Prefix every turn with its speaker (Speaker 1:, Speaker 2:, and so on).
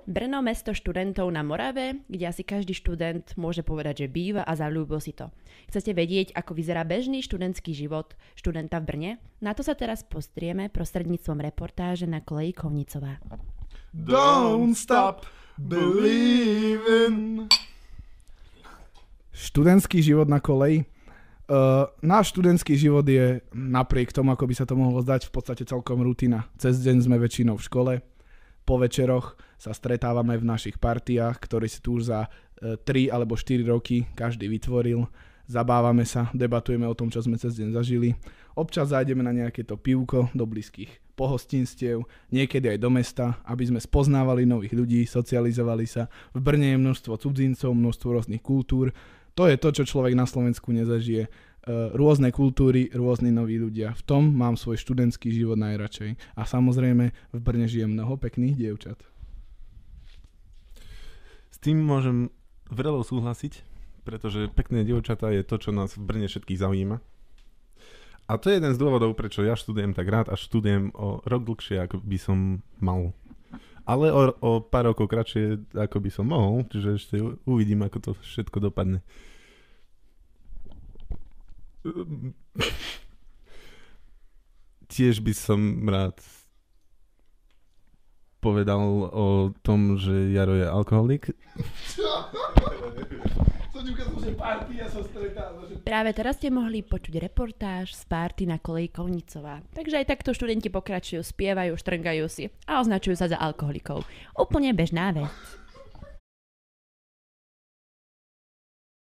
Speaker 1: Brno, mesto študentov na Morave, kde asi každý študent môže povedať, že býva a zaľúbil si to. Chcete vedieť, ako vyzerá bežný študentský život študenta v Brne? Na to sa teraz postrieme prostredníctvom reportáže na koleji Kovnicová.
Speaker 2: Don't stop believing.
Speaker 3: Študentský život na koleji. Náš študentský život je napriek tomu, ako by sa to mohlo zdať, v podstate celkom rutina. Cez deň sme väčšinou v škole, po večeroch sa stretávame v našich partiách, ktoré si tu už za 3 alebo 4 roky každý vytvoril. Zabávame sa, debatujeme o tom, čo sme cez deň zažili. Občas zájdeme na nejaké to pivko do blízkych pohostinstiev, niekedy aj do mesta, aby sme spoznávali nových ľudí, socializovali sa. V Brne je množstvo cudzincov, množstvo rôznych kultúr. To je to, čo človek na Slovensku nezažije. Rôzne kultúry, rôzni noví ľudia. V tom mám svoj študentský život najradšej. A samozrejme v Brne žije mnoho pekných dievčat.
Speaker 2: S tým môžem veľmi súhlasiť, pretože pekné dievčatá je to, čo nás v Brne všetkých zaujíma. A to je jeden z dôvodov, prečo ja študujem tak rád a študujem o rok dlhšie, ako by som mal. Ale o pár rokov kratšie, ako by som mohol, čiže ešte uvidím, ako to všetko dopadne. Tiež by som rád povedal o tom, že Jaro je alkoholik.
Speaker 1: Práve teraz ste mohli počuť reportáž z párty na koleji Kovnicová. Takže aj takto študenti pokračujú, spievajú, štrngajú si a označujú sa za alkoholikov. Úplne bežná vec.